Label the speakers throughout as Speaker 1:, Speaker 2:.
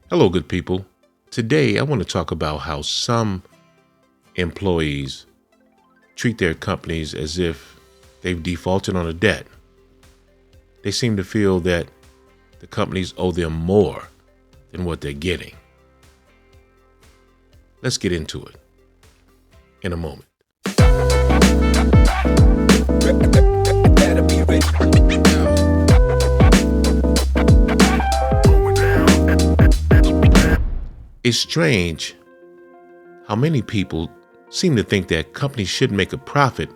Speaker 1: Hello, good people. Today, I want to talk about how some employees treat their companies as if they've defaulted on a debt. They seem to feel that the companies owe them more than what they're getting. Let's get into it in a moment. It's strange how many people seem to think that companies should make a profit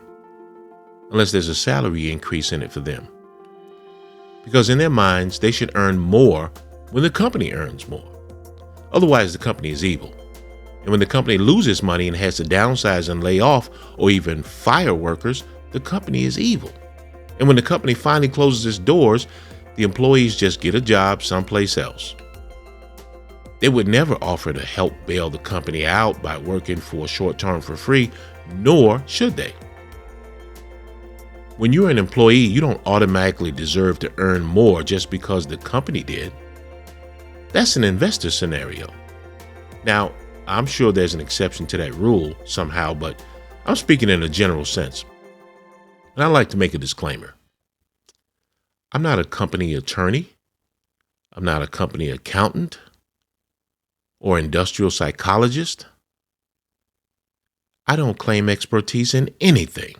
Speaker 1: unless there's a salary increase in it for them. Because in their minds, they should earn more when the company earns more. Otherwise, the company is evil. And when the company loses money and has to downsize and lay off or even fire workers, the company is evil. And when the company finally closes its doors, the employees just get a job someplace else. They would never offer to help bail the company out by working for a short term for free, nor should they. When you're an employee, you don't automatically deserve to earn more just because the company did. That's an investor scenario. Now, I'm sure there's an exception to that rule somehow, but I'm speaking in a general sense. And I'd like to make a disclaimer. I'm not a company attorney. I'm not a company accountant or industrial psychologist. I don't claim expertise in anything.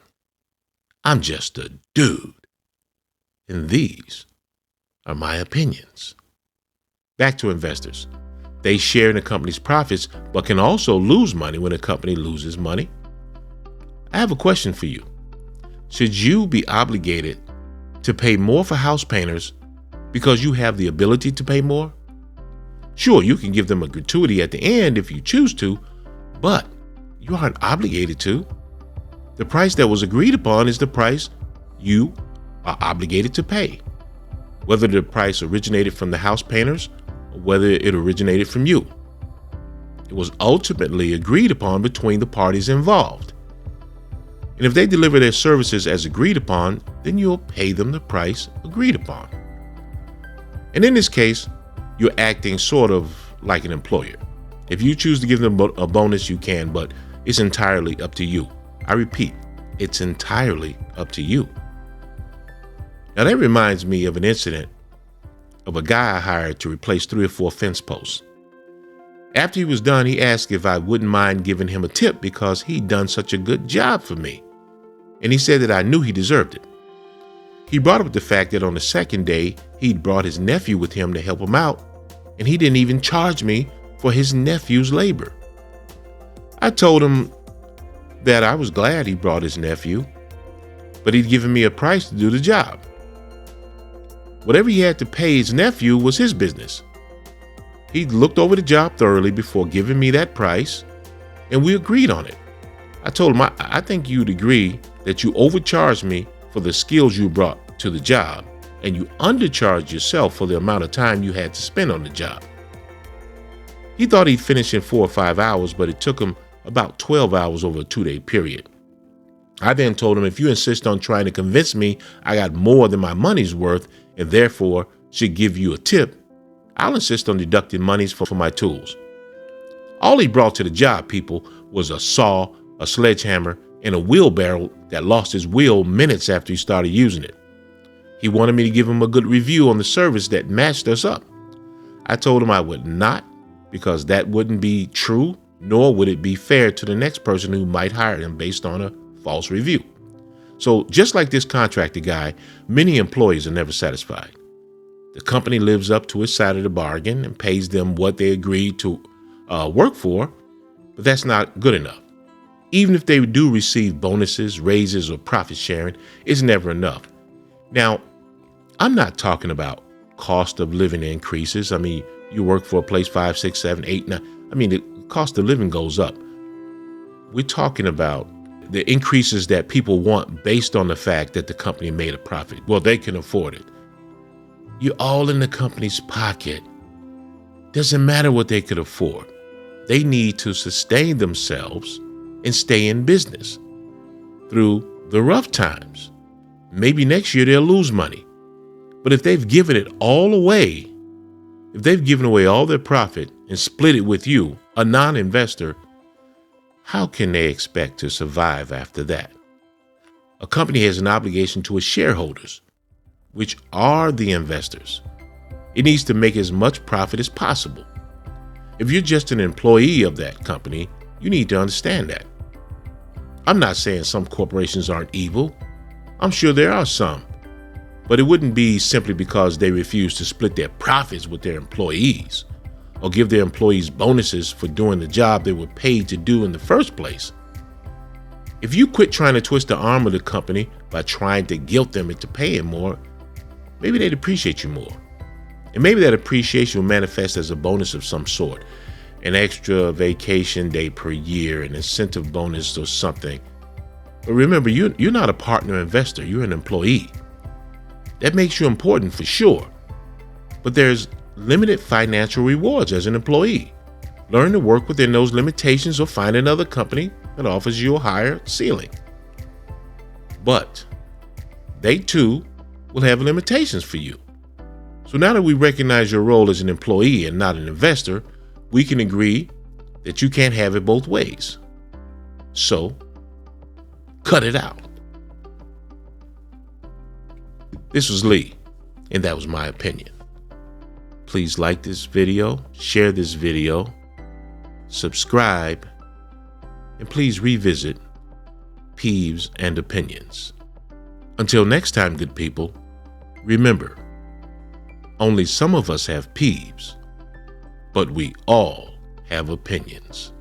Speaker 1: I'm just a dude. And these are my opinions. Back to investors. They share in the company's profits, but can also lose money when a company loses money. I have a question for you. Should you be obligated to pay more for house painters because you have the ability to pay more? Sure, you can give them a gratuity at the end if you choose to, but you aren't obligated to. The price that was agreed upon is the price you are obligated to pay, whether the price originated from the house painters or whether it originated from you. It was ultimately agreed upon between the parties involved. And if they deliver their services as agreed upon, then you'll pay them the price agreed upon. And in this case, you're acting sort of like an employer. If you choose to give them a bonus, you can, but it's entirely up to you. I repeat, it's entirely up to you. Now that reminds me of an incident of a guy I hired to replace 3 or 4 fence posts. After he was done, he asked if I wouldn't mind giving him a tip because he'd done such a good job for me. And he said that I knew he deserved it. He brought up the fact that on the second day, he'd brought his nephew with him to help him out, and he didn't even charge me for his nephew's labor. I told him that I was glad he brought his nephew, but he'd given me a price to do the job. Whatever he had to pay his nephew was his business. He looked over the job thoroughly before giving me that price, and we agreed on it. I told him, I think you'd agree that you overcharged me for the skills you brought to the job, and you undercharged yourself for the amount of time you had to spend on the job. He thought he'd finish in 4 or 5 hours, but it took him about 12 hours over a 2-day period. I then told him, if you insist on trying to convince me I got more than my money's worth and therefore should give you a tip, I'll insist on deducting monies for my tools. All he brought to the job, people, was a saw, a sledgehammer, and a wheelbarrow that lost its wheel minutes after he started using it. He wanted me to give him a good review on the service that matched us up. I told him I would not, because that wouldn't be true, nor would it be fair to the next person who might hire him based on a false review. So just like this contractor guy, many employees are never satisfied. The company lives up to its side of the bargain and pays them what they agreed to work for, but that's not good enough. Even if they do receive bonuses, raises, or profit sharing, it's never enough. Now, I'm not talking about cost of living increases. I mean, you work for a place 5, 6, 7, 8, 9. I mean, the cost of living goes up. We're talking about the increases that people want based on the fact that the company made a profit. Well, they can afford it. You're all in the company's pocket. Doesn't matter what they could afford. They need to sustain themselves and stay in business through the rough times. Maybe next year they'll lose money. But if they've given it all away, If they've given away all their profit and split it with you, a non-investor, how can they expect to survive after that? A company has an obligation to its shareholders, which are the investors. It needs to make as much profit as possible. If you're just an employee of that company, you need to understand that. I'm not saying some corporations aren't evil. I'm sure there are some. But it wouldn't be simply because they refuse to split their profits with their employees or give their employees bonuses for doing the job they were paid to do in the first place. If you quit trying to twist the arm of the company by trying to guilt them into paying more, maybe they'd appreciate you more. And maybe that appreciation will manifest as a bonus of some sort, an extra vacation day per year, an incentive bonus or something. But remember, you're not a partner investor, you're an employee. That makes you important for sure. But there's limited financial rewards as an employee. Learn to work within those limitations or find another company that offers you a higher ceiling. But they too will have limitations for you. So now that we recognize your role as an employee and not an investor, we can agree that you can't have it both ways. So, cut it out. This was Lee, and that was my opinion. Please like this video, share this video, subscribe, and please revisit Peeves and Opinions. Until next time, good people, remember, only some of us have peeves, but we all have opinions.